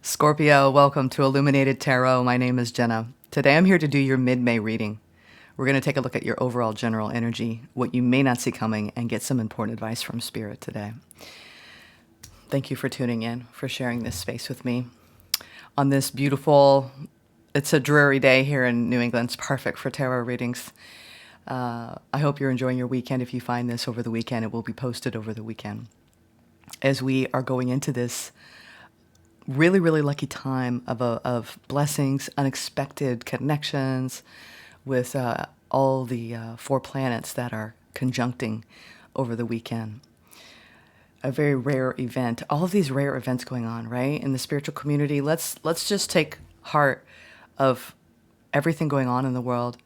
Scorpio, welcome to Illuminated Tarot. My name is Jenna. Today I'm here to do your mid-May reading. We're going to take a look at your overall general energy, what you may not see coming, and get some important advice from Spirit today. Thank you for tuning in, for sharing this space with me. On this beautiful, it's a dreary day here in New England. It's perfect for tarot readings. I hope you're enjoying your weekend. If you find this over the weekend, it will be posted over the weekend. As we are going into this really, really lucky time of blessings, unexpected connections with all the 4 planets that are conjuncting over the weekend. A very rare event. All of these rare events going on, right? In the spiritual community, let's just take heart of everything going on in the world,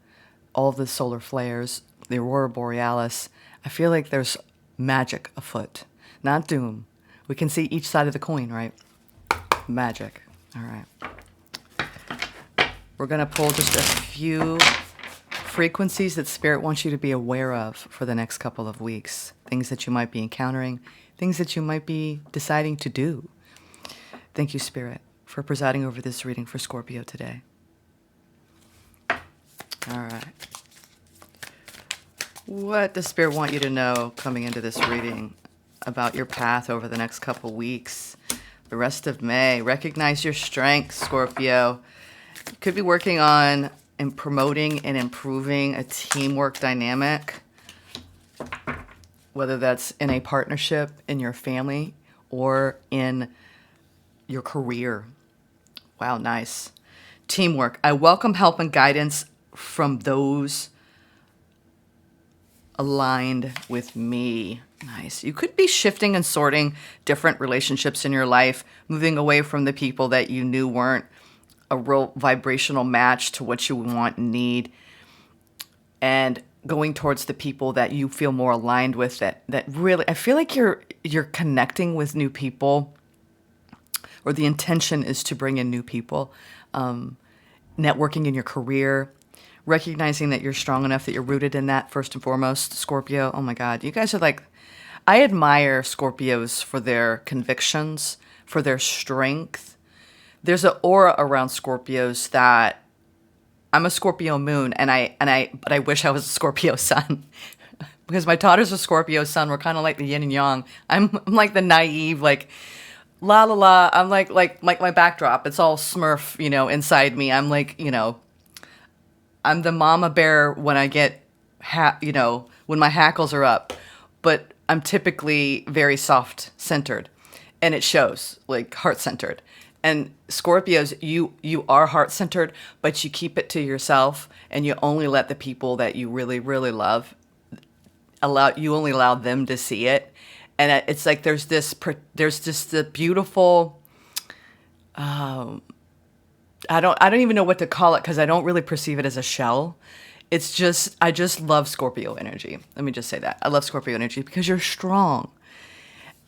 all the solar flares, the aurora borealis. I feel like there's magic afoot, not doom. We can see each side of the coin, right? Magic. All right. We're going to pull just a few frequencies that Spirit wants you to be aware of for the next couple of weeks. Things that you might be encountering, things that you might be deciding to do. Thank you, Spirit, for presiding over this reading for Scorpio today. All right. What does Spirit want you to know coming into this reading about your path over the next couple weeks? The rest of May. Recognize your strengths, Scorpio. You could be working on and promoting and improving a teamwork dynamic, whether that's in a partnership, in your family, or in your career. Wow, nice. Teamwork. I welcome help and guidance from those aligned with me. Nice. You could be shifting and sorting different relationships in your life, moving away from the people that you knew weren't a real vibrational match to what you want and need, and going towards the people that you feel more aligned with, that really, I feel like you're connecting with new people, or the intention is to bring in new people, networking in your career, recognizing that you're strong enough, that you're rooted in that first and foremost. Scorpio, oh my God, you guys are like, I admire Scorpios for their convictions, for their strength. There's an aura around Scorpios that, I'm a Scorpio moon, but I wish I was a Scorpio sun. Because my daughter's a Scorpio sun. We're kind of like the yin and yang. I'm like the naive, like, la la la. I'm like my backdrop. It's all Smurf, inside me. I'm like, I'm the mama bear when I get, when my hackles are up. But I'm typically very soft-centered. And it shows, like heart-centered. And Scorpios, you are heart-centered, but you keep it to yourself. And you only let the people that you really, really love, you only allow them to see it. And it's like there's just the beautiful, I don't even know what to call it, because I don't really perceive it as a shell. It's just, I just love Scorpio energy. Let me just say that. I love Scorpio energy because you're strong.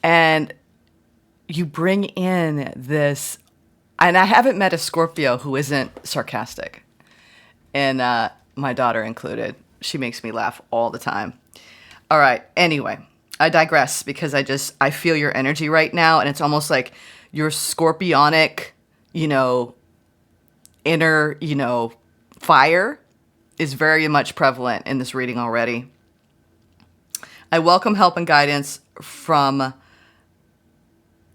And you bring in this, and I haven't met a Scorpio who isn't sarcastic. And my daughter included. She makes me laugh all the time. All right. Anyway, I digress, because I feel your energy right now. And it's almost like your scorpionic, inner, fire is very much prevalent in this reading already. I welcome help and guidance from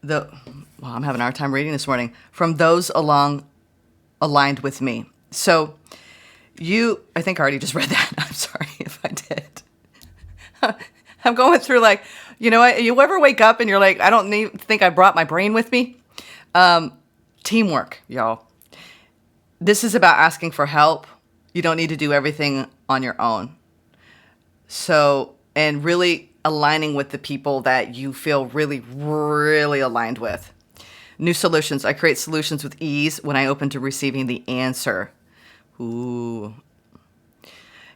I'm having a hard time reading this morning, from those aligned with me. So I think I already just read that. I'm sorry if I did. I'm going through like, you ever wake up and you're like, I don't think I brought my brain with me? Teamwork, y'all. This is about asking for help. You don't need to do everything on your own. So, and really aligning with the people that you feel really, really aligned with. New solutions. I create solutions with ease when I open to receiving the answer. Ooh.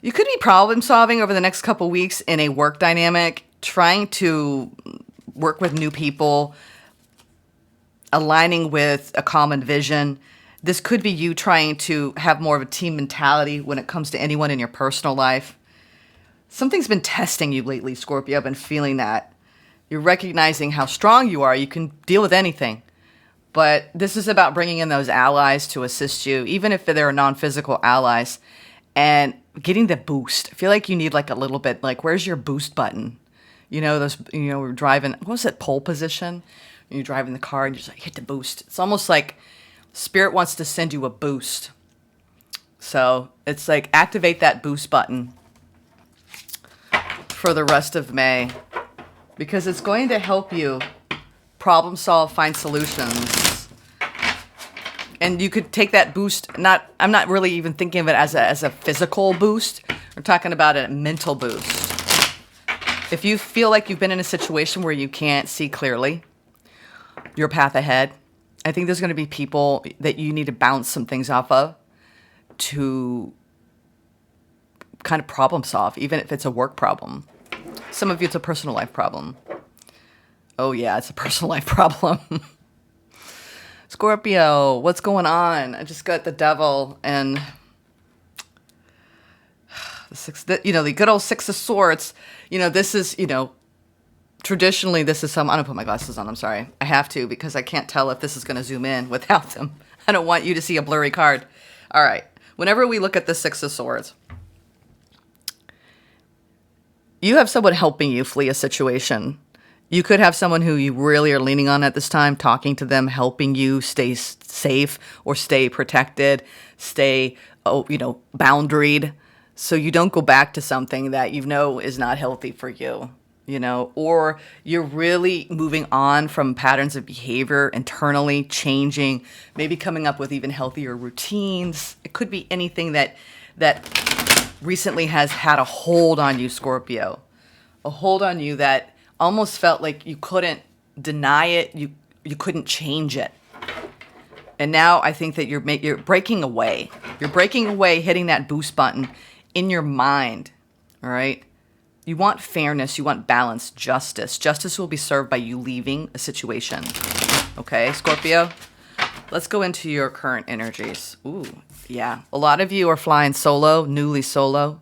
You could be problem solving over the next couple weeks in a work dynamic, trying to work with new people, aligning with a common vision. This could be you trying to have more of a team mentality when it comes to anyone in your personal life. Something's been testing you lately, Scorpio. I've been feeling that. You're recognizing how strong you are. You can deal with anything. But this is about bringing in those allies to assist you, even if they're non-physical allies, and getting the boost. I feel like you need like a little bit, like, where's your boost button? You know, those, we're driving, what was it, pole position? You're driving the car and you just like hit the boost. It's almost like Spirit wants to send you a boost. So it's like activate that boost button for the rest of May, because it's going to help you problem solve, find solutions. And you could take that boost, I'm not really even thinking of it as a physical boost. We're talking about a mental boost. If you feel like you've been in a situation where you can't see clearly your path ahead, I think there's going to be people that you need to bounce some things off of to kind of problem solve, even if it's a work problem. Some of you, it's a personal life problem. Oh yeah, it's a personal life problem. Scorpio, what's going on? I just got the Devil and the good old Six of Swords. This is, traditionally this is I'm going to put my glasses on. I'm sorry. I have to, because I can't tell if this is going to zoom in without them. I don't want you to see a blurry card. All right. Whenever we look at the Six of Swords, you have someone helping you flee a situation. You could have someone who you really are leaning on at this time, talking to them, helping you stay safe or stay protected, stay, boundaried, so you don't go back to something that is not healthy for you, or you're really moving on from patterns of behavior internally, changing, maybe coming up with even healthier routines. It could be anything that recently has had a hold on you, Scorpio, a hold on you that almost felt like you couldn't deny it, you couldn't change it. And now I think that you're breaking away. You're breaking away, hitting that boost button in your mind, all right? You want fairness, you want balance, justice. Justice will be served by you leaving a situation, okay, Scorpio? Let's go into your current energies. Ooh, yeah. A lot of you are flying solo, newly solo.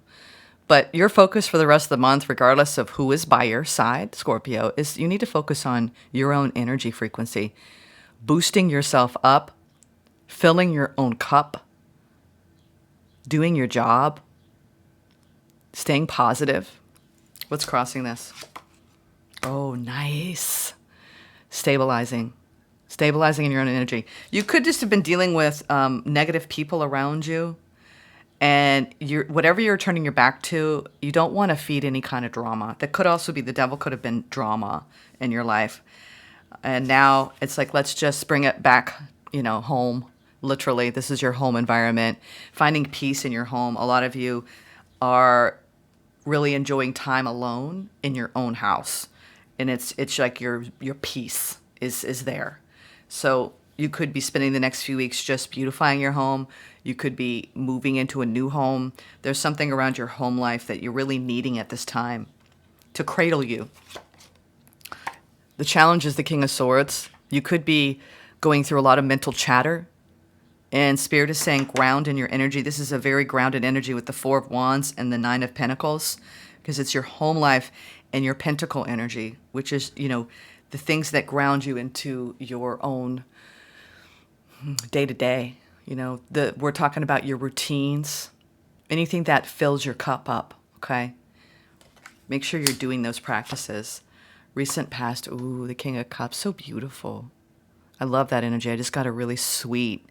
But your focus for the rest of the month, regardless of who is by your side, Scorpio, is you need to focus on your own energy frequency, boosting yourself up, filling your own cup, doing your job, staying positive. What's crossing this? Oh, nice. Stabilizing in your own energy. You could just have been dealing with negative people around you. And whatever you're turning your back to, you don't want to feed any kind of drama. That could also be, the Devil could have been drama in your life. And now it's like, let's just bring it back, home. Literally, this is your home environment. Finding peace in your home. A lot of you are really enjoying time alone in your own house. And it's like your peace is there. So you could be spending the next few weeks just beautifying your home. You could be moving into a new home. There's something around your home life that you're really needing at this time to cradle you. The challenge is the King of Swords. You could be going through a lot of mental chatter. And Spirit is saying ground in your energy. This is a very grounded energy with the Four of Wands and the Nine of Pentacles, because it's your home life and your Pentacle energy, which is, the things that ground you into your own day-to-day. We're talking about your routines, anything that fills your cup up, okay? Make sure you're doing those practices. Recent past, ooh, the King of Cups, so beautiful. I love that energy. I just got a really sweet.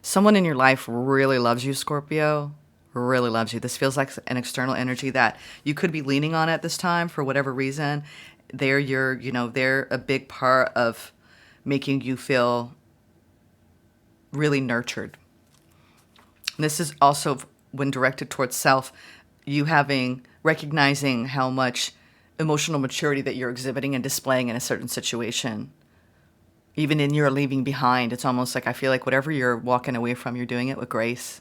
Someone in your life really loves you, Scorpio, really loves you. This feels like an external energy that you could be leaning on at this time for whatever reason. They're a big part of making you feel really nurtured. And this is also, when directed towards self, you recognizing how much emotional maturity that you're exhibiting and displaying in a certain situation. Even in your leaving behind, it's almost like I feel like whatever you're walking away from, you're doing it with grace.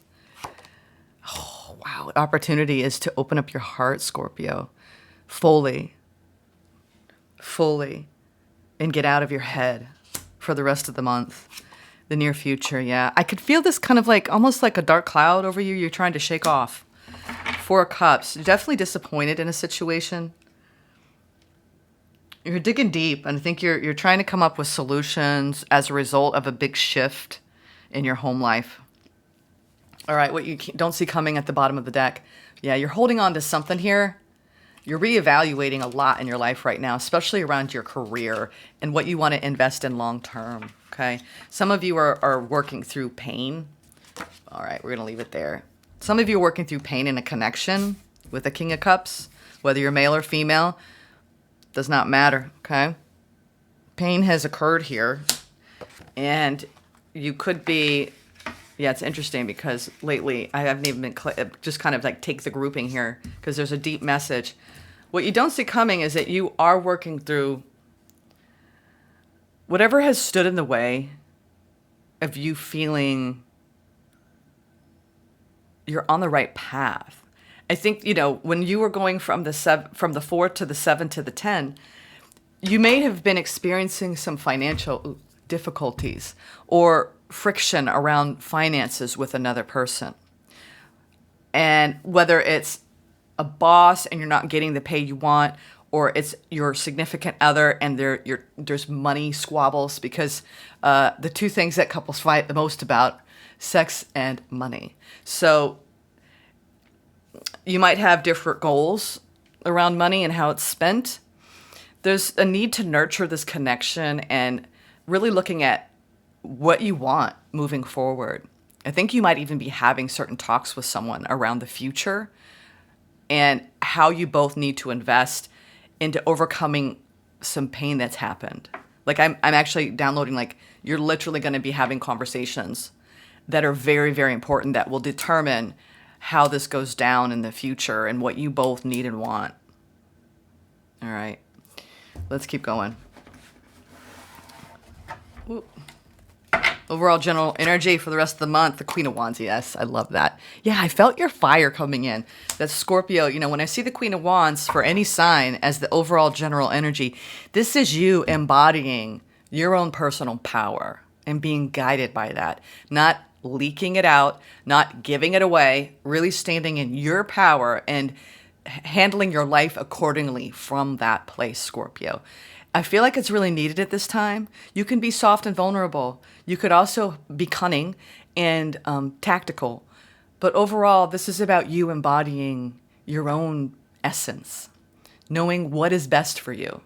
Oh, wow. Opportunity is to open up your heart, Scorpio, fully, and get out of your head for the rest of the month. The near future, yeah. I could feel this kind of like, almost like a dark cloud over you. You're trying to shake off. Four of Cups. You're definitely disappointed in a situation. You're digging deep, and I think you're trying to come up with solutions as a result of a big shift in your home life. All right, what you don't see coming at the bottom of the deck. Yeah, you're holding on to something here. You're reevaluating a lot in your life right now, especially around your career and what you want to invest in long term. Okay. Some of you are working through pain. All right, we're going to leave it there. Some of you are working through pain in a connection with the King of Cups, whether you're male or female, does not matter. Okay. Pain has occurred here, and you could be. Yeah, it's interesting because lately I haven't even been just kind of like take the grouping here because there's a deep message. What you don't see coming is that you are working through whatever has stood in the way of you feeling you're on the right path. I think, when you were going from the 4 to the 7 to the 10, you may have been experiencing some financial difficulties or friction around finances with another person. And whether it's a boss and you're not getting the pay you want, or it's your significant other and there's money squabbles, because the two things that couples fight the most about, sex and money. So you might have different goals around money and how it's spent. There's a need to nurture this connection and really looking at what you want moving forward. I think you might even be having certain talks with someone around the future and how you both need to invest into overcoming some pain that's happened. Like I'm actually downloading, like you're literally going to be having conversations that are very, very important that will determine how this goes down in the future and what you both need and want. All right, let's keep going. Whoop. Overall general energy for the rest of the month, the Queen of Wands. Yes, I love that. Yeah, I felt your fire coming in. That's Scorpio. When I see the Queen of Wands for any sign as the overall general energy, this is you embodying your own personal power and being guided by that. Not leaking it out, not giving it away, really standing in your power and handling your life accordingly from that place, Scorpio. I feel like it's really needed at this time. You can be soft and vulnerable. You could also be cunning and tactical. But overall, this is about you embodying your own essence, knowing what is best for you.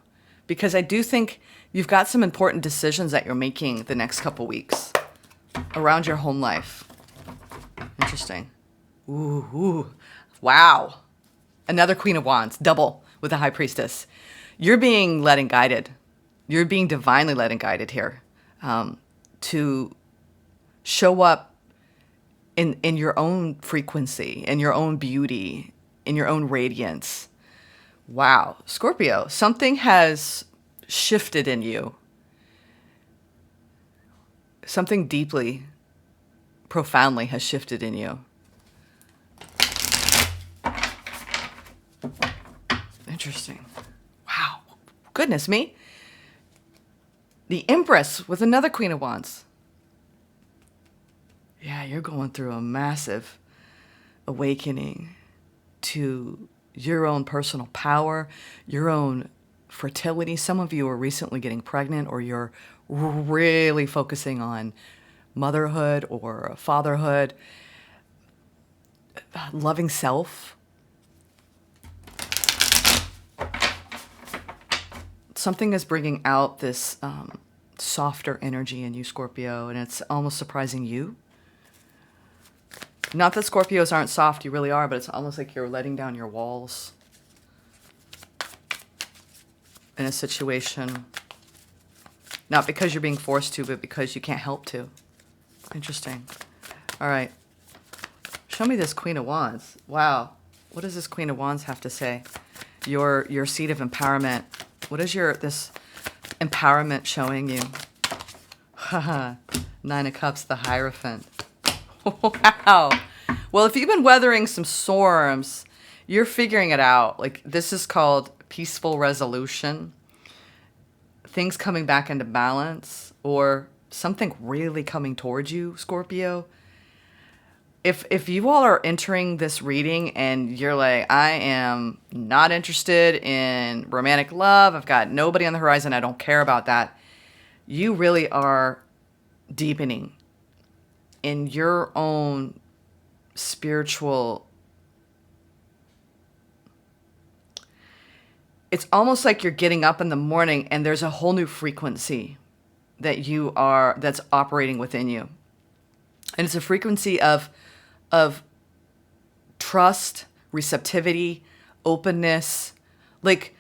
Because I do think you've got some important decisions that you're making the next couple weeks around your home life. Interesting. Ooh. Wow. Another Queen of Wands, double with the High Priestess. You're being led and guided. You're being divinely led and guided here to show up in your own frequency, in your own beauty, in your own radiance. Wow. Scorpio, something has shifted in you. Something deeply, profoundly has shifted in you. Interesting. Wow. Goodness me. The Empress with another Queen of Wands. Yeah, you're going through a massive awakening to your own personal power, your own fertility. Some of you are recently getting pregnant, or you're really focusing on motherhood or fatherhood, loving self. Something is bringing out this softer energy in you, Scorpio, and it's almost surprising you. Not that Scorpios aren't soft, you really are, but it's almost like you're letting down your walls in a situation. Not because you're being forced to, but because you can't help to. Interesting. All right. Show me this Queen of Wands. Wow. What does this Queen of Wands have to say? Your seat of empowerment. What is this empowerment showing you? Haha. 9 of Cups, the Hierophant. Wow. Well, if you've been weathering some storms, you're figuring it out. Like, this is called peaceful resolution. Things coming back into balance, or something really coming towards you, Scorpio. if you all are entering this reading and you're like, I am not interested in romantic love, I've got nobody on the horizon, I don't care about that, you really are deepening in your own spiritual. It's almost like you're getting up in the morning and there's a whole new frequency that's operating within you. And it's a frequency of trust, receptivity, openness. Like,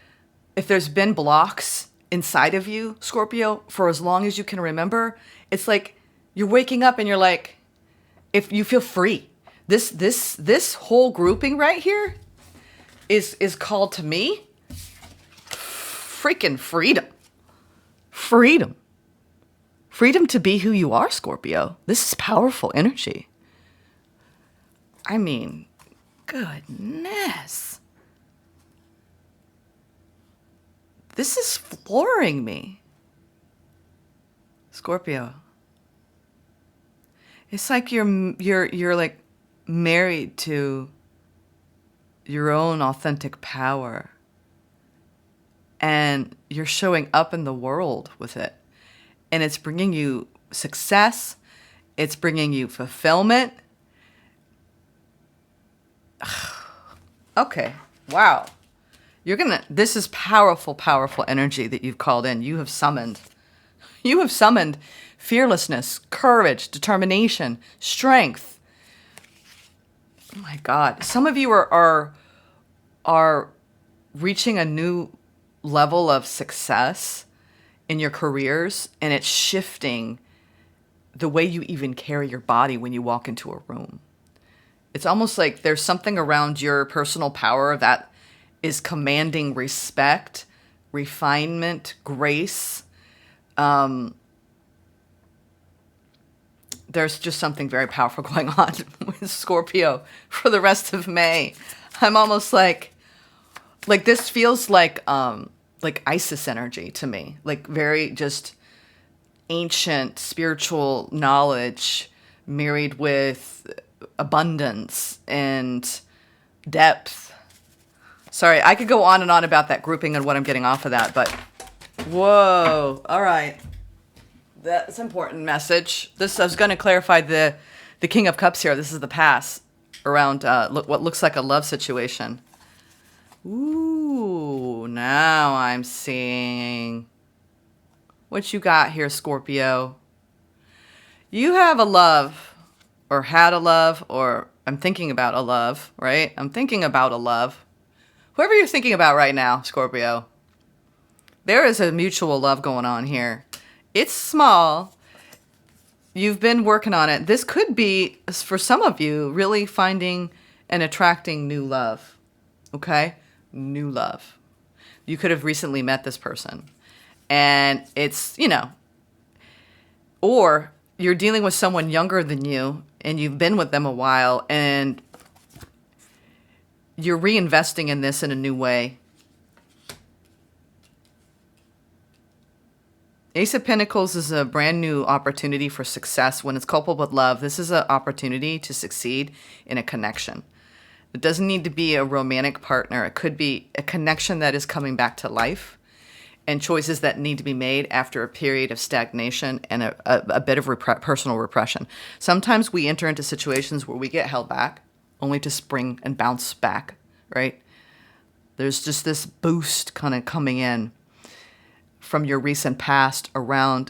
if there's been blocks inside of you, Scorpio, for as long as you can remember, it's like you're waking up and you're like, if you feel free. This whole grouping right here is called, to me, freaking freedom. Freedom. Freedom to be who you are, Scorpio. This is powerful energy. I mean, goodness. This is flooring me. Scorpio. It's like you're like married to your own authentic power. And you're showing up in the world with it. And it's bringing you success. It's bringing you fulfillment. Okay. Wow. This is powerful, powerful energy that you've called in. You have summoned fearlessness, courage, determination, strength. Oh my God. Some of you are reaching a new level of success in your careers, and it's shifting the way you even carry your body when you walk into a room. It's almost like there's something around your personal power that is commanding respect, refinement, grace. There's just something very powerful going on with Scorpio for the rest of May. I'm almost like this feels like Isis energy to me, like very just ancient spiritual knowledge married with abundance and depth. Sorry, I could go on and on about that grouping and what I'm getting off of that, but whoa, all right. That's an important message. I was going to clarify the King of Cups here. This is the pass around what looks like a love situation. Ooh, now I'm seeing what you got here, Scorpio. You have a love, or had a love, or I'm thinking about a love, right? I'm thinking about a love. Whoever you're thinking about right now, Scorpio, there is a mutual love going on here. It's small. You've been working on it. This could be, for some of you, really finding and attracting new love, okay? New love. You could have recently met this person, and it's, or you're dealing with someone younger than you and you've been with them a while and you're reinvesting in this in a new way. Ace of Pentacles is a brand new opportunity for success. When it's coupled with love, this is an opportunity to succeed in a connection. It doesn't need to be a romantic partner. It could be a connection that is coming back to life and choices that need to be made after a period of stagnation and a bit of personal repression. Sometimes we enter into situations where we get held back only to spring and bounce back, right? There's just this boost kind of coming in from your recent past around,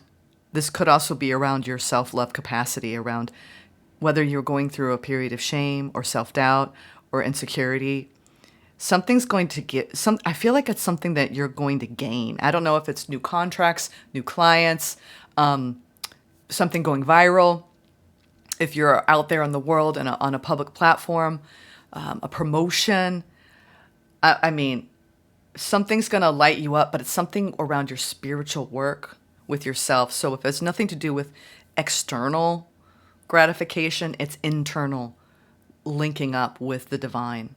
this could also be around your self-love capacity, around whether you're going through a period of shame or self-doubt or insecurity. Something's going to I feel like it's something that you're going to gain. I don't know if it's new contracts, new clients, something going viral. If you're out there in the world and on a public platform, a promotion. I mean, something's going to light you up, but it's something around your spiritual work with yourself. So if it's nothing to do with external gratification, it's internal, linking up with the divine,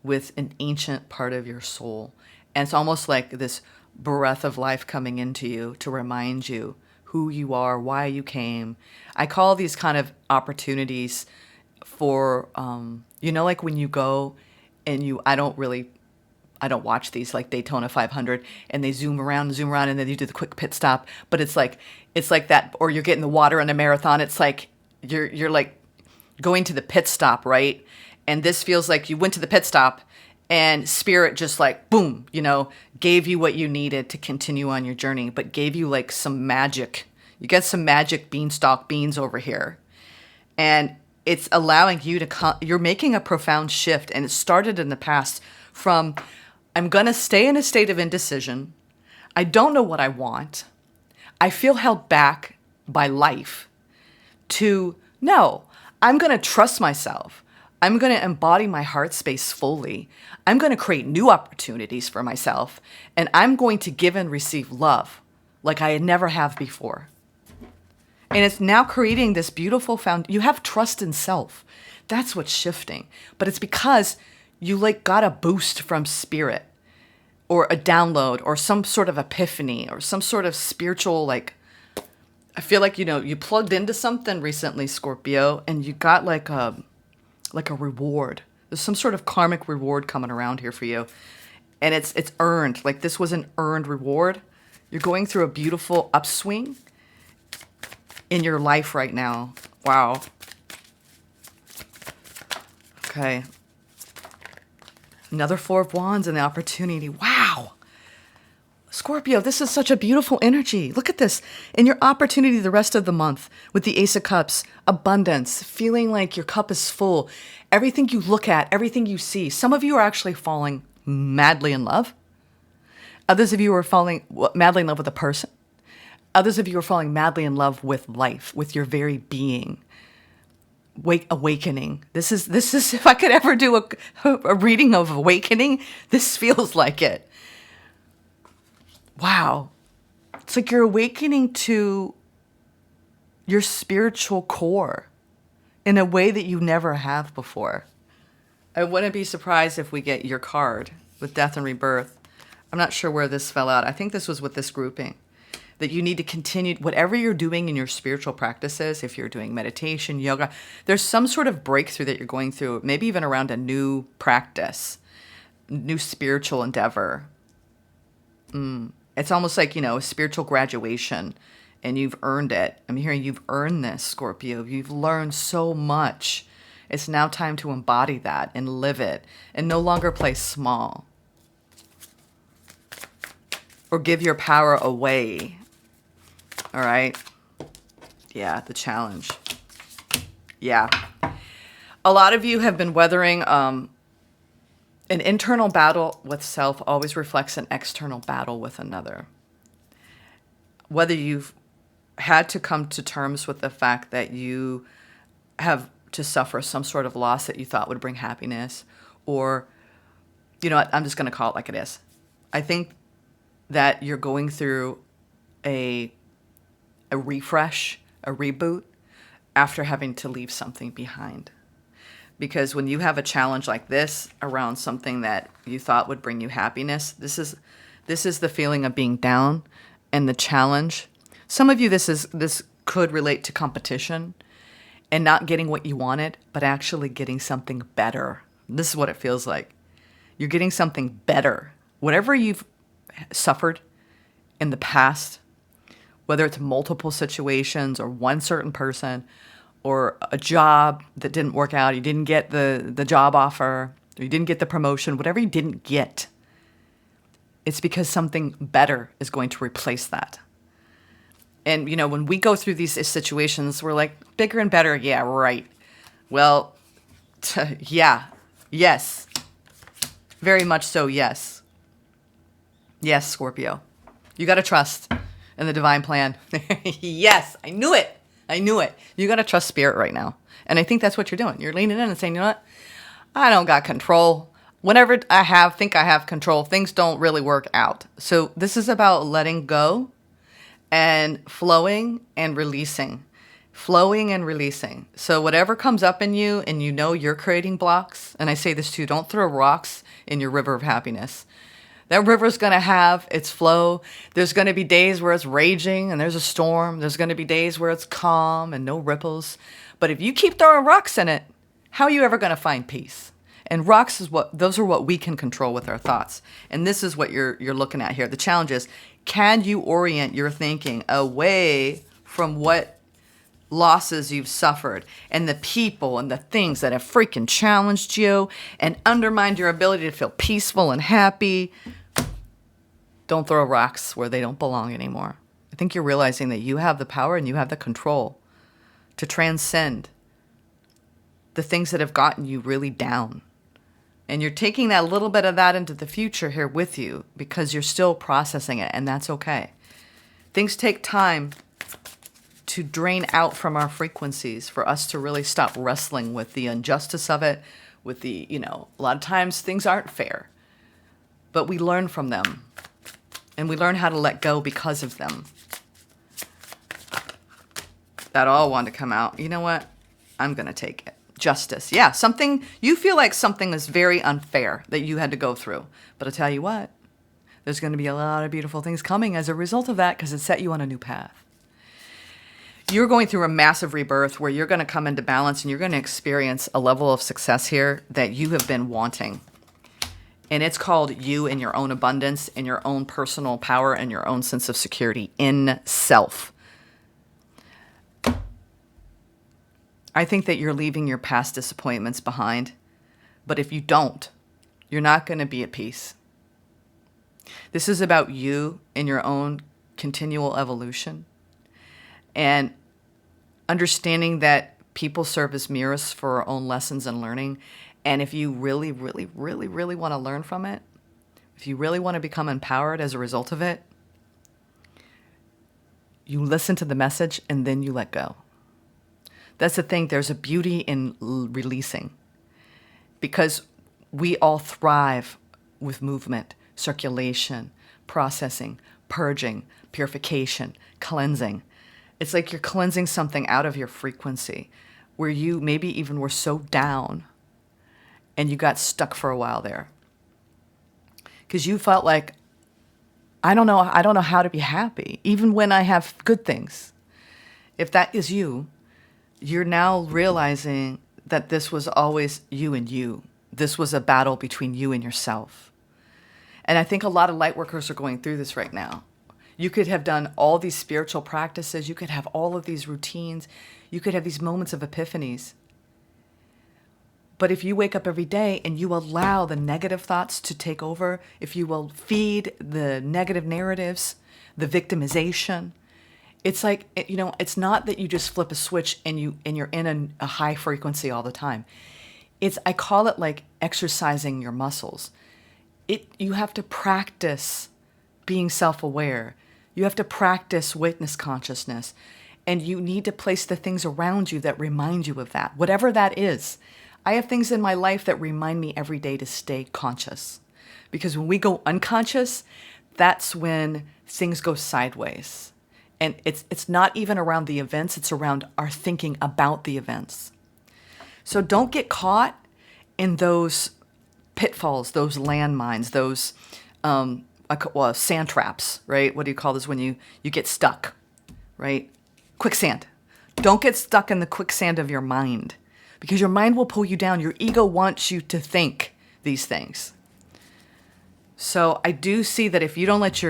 with an ancient part of your soul. And it's almost like this breath of life coming into you to remind you who you are, why you came. I call these kind of opportunities for, like when you go and I don't watch these like Daytona 500 and they zoom around, and then you do the quick pit stop. But it's like that, or you're getting the water in a marathon. It's like you're like going to the pit stop, right? And this feels like you went to the pit stop and spirit just like, boom, gave you what you needed to continue on your journey, but gave you like some magic. You get some magic beanstalk beans over here. And it's allowing you to you're making a profound shift. And it started in the past from, I'm going to stay in a state of indecision. I don't know what I want. I feel held back by life. To, no, I'm going to trust myself. I'm going to embody my heart space fully. I'm going to create new opportunities for myself. And I'm going to give and receive love like I had never have before. And it's now creating this beautiful you have trust in self. That's what's shifting. But it's because you like got a boost from spirit or a download or some sort of epiphany or some sort of spiritual, like, I feel like, you plugged into something recently, Scorpio, and you got like a reward. There's some sort of karmic reward coming around here for you. And it's earned. Like this was an earned reward. You're going through a beautiful upswing in your life right now. Wow. Okay. Another Four of Wands and the opportunity. Wow. Scorpio, this is such a beautiful energy. Look at this. And your opportunity the rest of the month with the Ace of Cups, abundance, feeling like your cup is full. Everything you look at, everything you see. Some of you are actually falling madly in love. Others of you are falling madly in love with a person. Others of you are falling madly in love with life, with your very being. Awakening. This is if I could ever do a reading of awakening, this feels like it. Wow. It's like you're awakening to your spiritual core in a way that you never have before. I wouldn't be surprised if we get your card with Death and Rebirth. I'm not sure where this fell out. I think this was with this grouping. That you need to continue, whatever you're doing in your spiritual practices, if you're doing meditation, yoga, there's some sort of breakthrough that you're going through, maybe even around a new practice, new spiritual endeavor. It's almost like, a spiritual graduation, and you've earned it. I'm hearing you've earned this, Scorpio. You've learned so much. It's now time to embody that and live it and no longer play small or give your power away. All right. Yeah, the challenge. Yeah. A lot of you have been weathering an internal battle with self always reflects an external battle with another. Whether you've had to come to terms with the fact that you have to suffer some sort of loss that you thought would bring happiness, or, I'm just going to call it like it is. I think that you're going through a refresh, a reboot, after having to leave something behind. Because when you have a challenge like this around something that you thought would bring you happiness, this is the feeling of being down and the challenge. Some of you, this could relate to competition and not getting what you wanted, but actually getting something better. This is what it feels like. You're getting something better. Whatever you've suffered in the past, whether it's multiple situations or one certain person or a job that didn't work out, you didn't get the job offer, or you didn't get the promotion, whatever you didn't get, it's because something better is going to replace that. And, when we go through these situations, we're like, bigger and better, yeah, right. Well, yeah, yes. Very much so, yes. Yes, Scorpio. You got to trust in the divine plan. Yes, I knew it. You got to trust spirit right now. And I think that's what you're doing. You're leaning in and saying, you know what? I don't got control. Whenever I think I have control, things don't really work out. So this is about letting go and flowing and releasing. Flowing and releasing. So whatever comes up in you and you're creating blocks, and I say this too, don't throw rocks in your river of happiness. That river's going to have its flow. There's going to be days where it's raging and there's a storm. There's going to be days where it's calm and no ripples. But if you keep throwing rocks in it, how are you ever going to find peace? And rocks those are what we can control with our thoughts. And this is what you're looking at here. The challenge is, can you orient your thinking away from what losses you've suffered and the people and the things that have freaking challenged you and undermined your ability to feel peaceful and happy? Don't throw rocks where they don't belong anymore. I think you're realizing that you have the power and you have the control to transcend the things that have gotten you really down. And you're taking that little bit of that into the future here with you because you're still processing it, and that's okay. Things take time to drain out from our frequencies for us to really stop wrestling with the injustice of it, with the, a lot of times things aren't fair, but we learn from them and we learn how to let go because of them. That all wanted to come out. You know what? I'm going to take it. Justice. Yeah, you feel like something is very unfair that you had to go through. But I'll tell you what, there's going to be a lot of beautiful things coming as a result of that because it set you on a new path. You're going through a massive rebirth where you're going to come into balance and you're going to experience a level of success here that you have been wanting. And it's called you in your own abundance, in your own personal power, and your own sense of security in self. I think that you're leaving your past disappointments behind. But if you don't, you're not going to be at peace. This is about you in your own continual evolution. And understanding that people serve as mirrors for our own lessons and learning. And if you really, really, really, really want to learn from it, if you really want to become empowered as a result of it, you listen to the message and then you let go. That's the thing. There's a beauty in releasing because we all thrive with movement, circulation, processing, purging, purification, cleansing. It's like you're cleansing something out of your frequency where you maybe even were so down and you got stuck for a while there because you felt like, I don't know how to be happy, even when I have good things. If that is you, you're now realizing that this was always you and you. This was a battle between you and yourself. And I think a lot of light workers are going through this right now. You could have done all these spiritual practices. You could have all of these routines. You could have these moments of epiphanies. But if you wake up every day and you allow the negative thoughts to take over, if you will feed the negative narratives, the victimization, it's like, it's not that you just flip a switch and you're in a high frequency all the time. I call it like exercising your muscles. You have to practice being self-aware. You have to practice witness consciousness. And you need to place the things around you that remind you of that, whatever that is. I have things in my life that remind me every day to stay conscious. Because when we go unconscious, that's when things go sideways. And it's not even around the events, it's around our thinking about the events. So don't get caught in those pitfalls, those landmines, those sand traps, right? What do you call this when you get stuck, right? Quicksand. Don't get stuck in the quicksand of your mind because your mind will pull you down. Your ego wants you to think these things. So I do see that if you don't let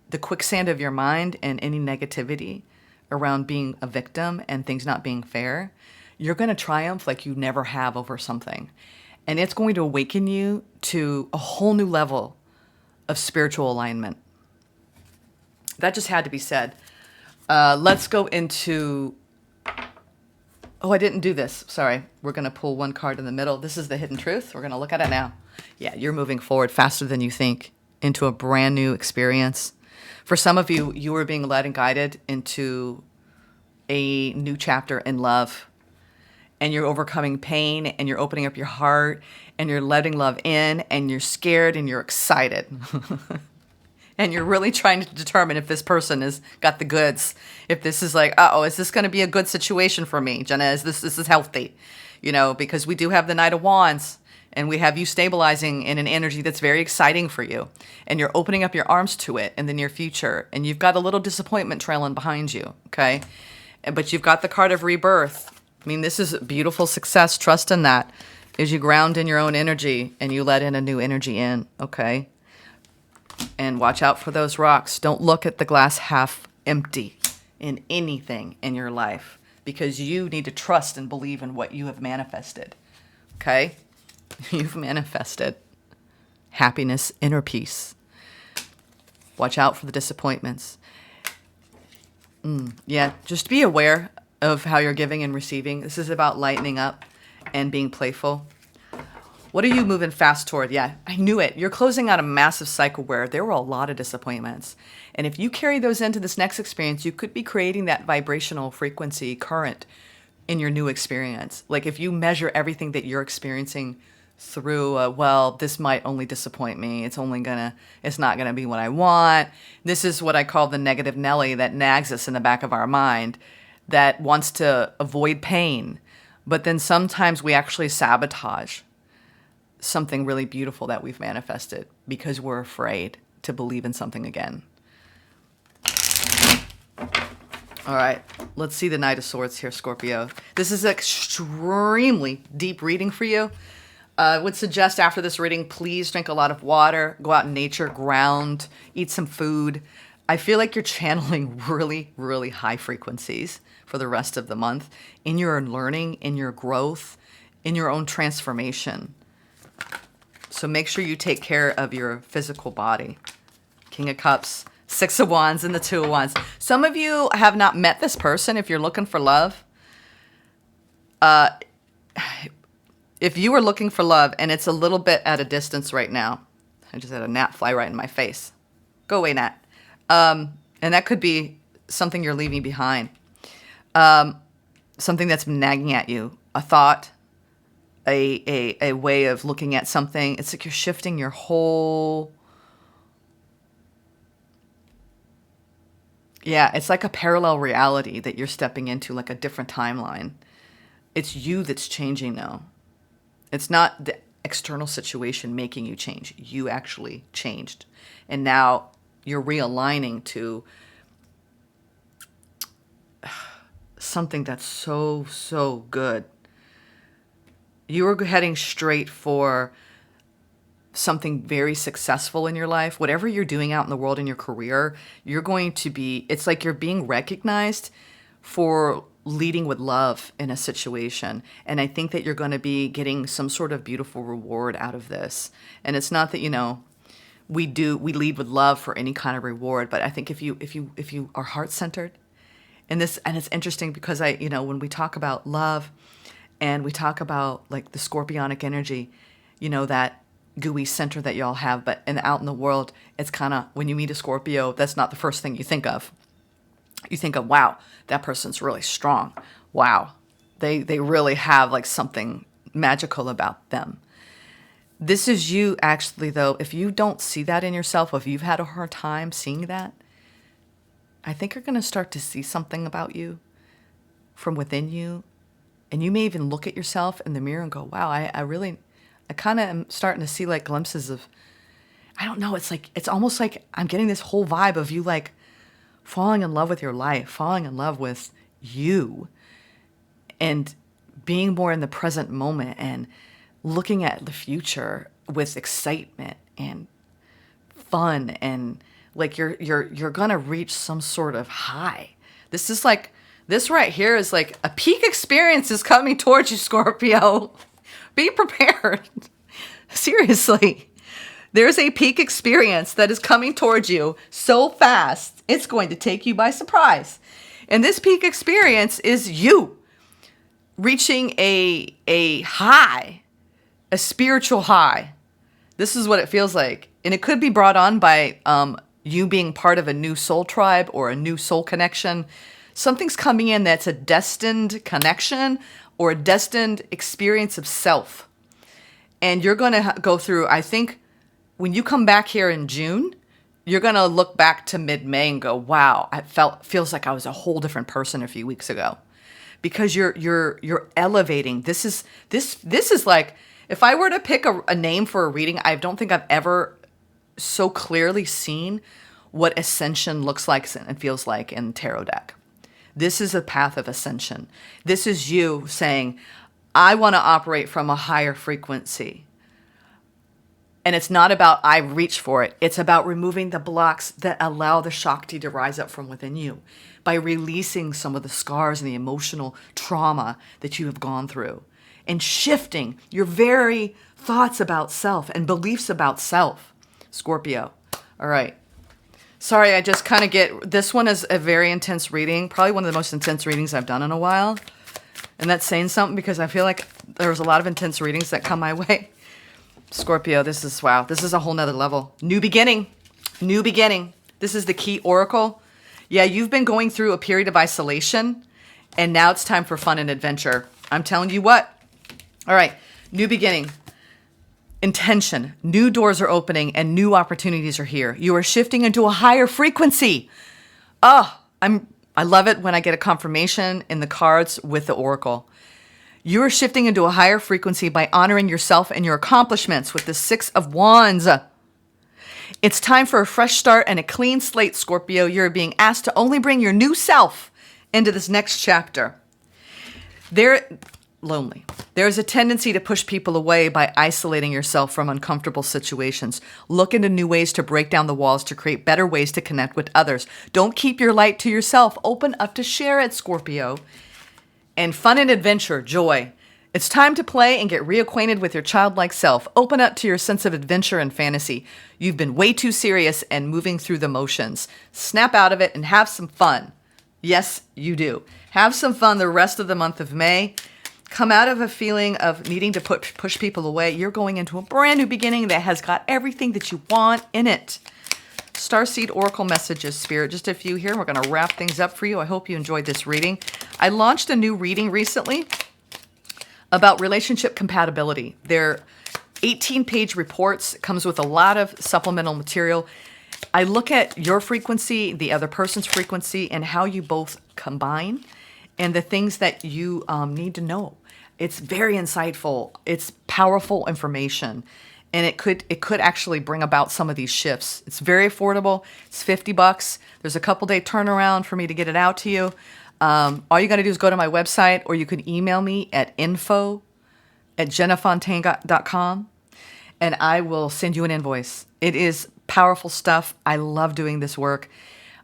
the quicksand of your mind and any negativity around being a victim and things not being fair, you're going to triumph like you never have over something. And it's going to awaken you to a whole new level of spiritual alignment. That just had to be said. Let's go into... Oh, I didn't do this. Sorry. We're going to pull one card in the middle. This is the hidden truth. We're going to look at it now. Yeah, you're moving forward faster than you think into a brand new experience. For some of you, you are being led and guided into a new chapter in love. And you're overcoming pain and you're opening up your heart and you're letting love in and you're scared and you're excited. And you're really trying to determine if this person has got the goods. If this is like, is this going to be a good situation for me? Jenna, this is healthy? Because we do have the Knight of Wands and we have you stabilizing in an energy that's very exciting for you. And you're opening up your arms to it in the near future. And you've got a little disappointment trailing behind you, okay? But you've got the card of rebirth. I mean, this is beautiful success. Trust in that. As you ground in your own energy and you let in a new energy in, okay? And watch out for those rocks. Don't look at the glass half empty in anything in your life, because you need to trust and believe in what you have manifested, okay? You've manifested happiness, inner peace. Watch out for the disappointments. Yeah, just be aware of how you're giving and receiving. This is about lightening up and being playful. What are you moving fast toward? Yeah, I knew it. You're closing out a massive cycle where there were a lot of disappointments. And if you carry those into this next experience, you could be creating that vibrational frequency current in your new experience. Like if you measure everything that you're experiencing through, well, this might only disappoint me. It's not gonna be what I want. This is what I call the negative Nelly that nags us in the back of our mind, that wants to avoid pain. But then sometimes we actually sabotage something really beautiful that we've manifested because we're afraid to believe in something again. All right, let's see the Knight of Swords here, Scorpio. This is an extremely deep reading for you. I would suggest after this reading, please drink a lot of water, go out in nature, ground, eat some food. I feel like you're channeling really, really high frequencies for the rest of the month in your learning, in your growth, in your own transformation. So make sure you take care of your physical body. King of Cups, Six of Wands, and the Two of Wands. Some of you have not met this person if you're looking for love. If you are looking for love and it's a little bit at a distance right now, I just had a gnat fly right in my face. Go away, gnat. And that could be something you're leaving behind. Something that's been nagging at you, a thought, a way of looking at something. It's like you're shifting your whole... Yeah, it's like a parallel reality that you're stepping into, like a different timeline. It's you that's changing now. It's not the external situation making you change. You actually changed. And now you're realigning to something that's so, so good. You were heading straight for something very successful in your life. Whatever you're doing out in the world in your career, you're going to be, it's like you're being recognized for leading with love in a situation. And I think that you're going to be getting some sort of beautiful reward out of this. And it's not that, we lead with love for any kind of reward, but I think if you are heart-centered in this, and it's interesting because when we talk about love and we talk about like the scorpionic energy, that gooey center that y'all have, but out in the world, it's kind of, when you meet a Scorpio, that's not the first thing you think of. You think of, wow, that person's really strong. Wow, they really have like something magical about them. This is you actually, though. If you don't see that in yourself, if you've had a hard time seeing that, I think you're going to start to see something about you from within you. And you may even look at yourself in the mirror and go, wow, I kind of am starting to see like glimpses of, I don't know, it's almost like I'm getting this whole vibe of you like falling in love with your life, falling in love with you, and being more in the present moment and looking at the future with excitement and fun, and like you're gonna reach some sort of high. This right here is like a peak experience is coming towards you, Scorpio. Be prepared. Seriously. There's a peak experience that is coming towards you so fast, it's going to take you by surprise. And this peak experience is you reaching a high, a spiritual high. This is what it feels like. And it could be brought on by you being part of a new soul tribe or a new soul connection. Something's coming in that's a destined connection or a destined experience of self. And you're going to go through, I think, when you come back here in June, you're going to look back to mid-May and go, wow, feels like I was a whole different person a few weeks ago. Because you're elevating. This is like, if I were to pick a name for a reading, I don't think I've ever so clearly seen what Ascension looks like and feels like in tarot deck. This is a path of ascension. This is you saying, I want to operate from a higher frequency. And it's not about I reach for it. It's about removing the blocks that allow the Shakti to rise up from within you by releasing some of the scars and the emotional trauma that you have gone through and shifting your very thoughts about self and beliefs about self. Scorpio. All right. Sorry, I just kind of this one is a very intense reading, probably one of the most intense readings I've done in a while. And that's saying something because I feel like there's a lot of intense readings that come my way. Scorpio, this is a whole nother level. New beginning. New beginning. This is the key oracle. Yeah, you've been going through a period of isolation, and now it's time for fun and adventure. I'm telling you what. All right, new beginning. Intention. New doors are opening, and new opportunities are here. You are shifting into a higher frequency. I love it when I get a confirmation in the cards with the oracle. You are shifting into a higher frequency by honoring yourself and your accomplishments with the 6 of Wands. It's time for a fresh start and a clean slate, Scorpio. You're being asked to only bring your new self into this next chapter. Lonely. There's a tendency to push people away by isolating yourself from uncomfortable situations. Look into new ways to break down the walls to create better ways to connect with others. Don't keep your light to yourself. Open up to share it, Scorpio. And fun and adventure, joy. It's time to play and get reacquainted with your childlike self. Open up to your sense of adventure and fantasy. You've been way too serious and moving through the motions. Snap out of it and have some fun. Yes, you do. Have some fun the rest of the month of May. Come out of a feeling of needing to push people away. You're going into a brand new beginning that has got everything that you want in it. Starseed Oracle messages, Spirit. Just a few here. We're going to wrap things up for you. I hope you enjoyed this reading. I launched a new reading recently about relationship compatibility. They're 18-page reports. It comes with a lot of supplemental material. I look at your frequency, the other person's frequency, and how you both combine and the things that you need to know. It's very insightful. It's powerful information. And it could actually bring about some of these shifts. It's very affordable. It's $50. There's a couple-day turnaround for me to get it out to you. All you got to do is go to my website, or you can email me at info@jennafontaine.com, and I will send you an invoice. It is powerful stuff. I love doing this work.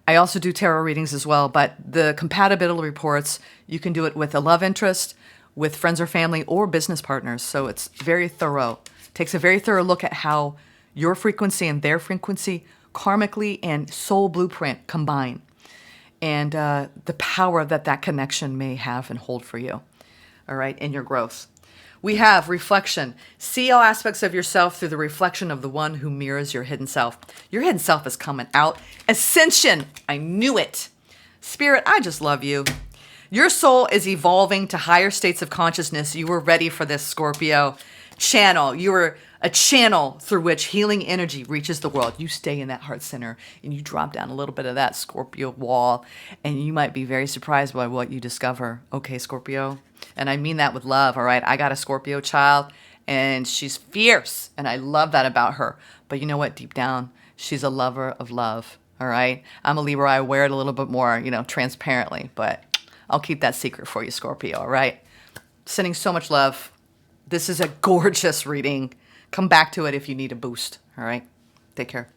I also do tarot readings as well, but the compatibility reports, you can do it with a love interest, with friends or family, or business partners. So it's very thorough. Takes a very thorough look at how your frequency and their frequency karmically and soul blueprint combine, and the power that connection may have and hold for you, all right, in your growth. We have reflection. See all aspects of yourself through the reflection of the one who mirrors your hidden self. Your hidden self is coming out. Ascension. I knew it. Spirit, I just love you. Your soul is evolving to higher states of consciousness. You were ready for this, Scorpio. Channel. You are a channel through which healing energy reaches the world. You stay in that heart center and you drop down a little bit of that Scorpio wall, and you might be very surprised by what you discover. Okay, Scorpio. And I mean that with love, all right? I got a Scorpio child, and she's fierce, and I love that about her. But you know what? Deep down, she's a lover of love, all right? I'm a Libra. I wear it a little bit more, transparently, but I'll keep that secret for you, Scorpio, all right? Sending so much love. This is a gorgeous reading. Come back to it if you need a boost, all right? Take care.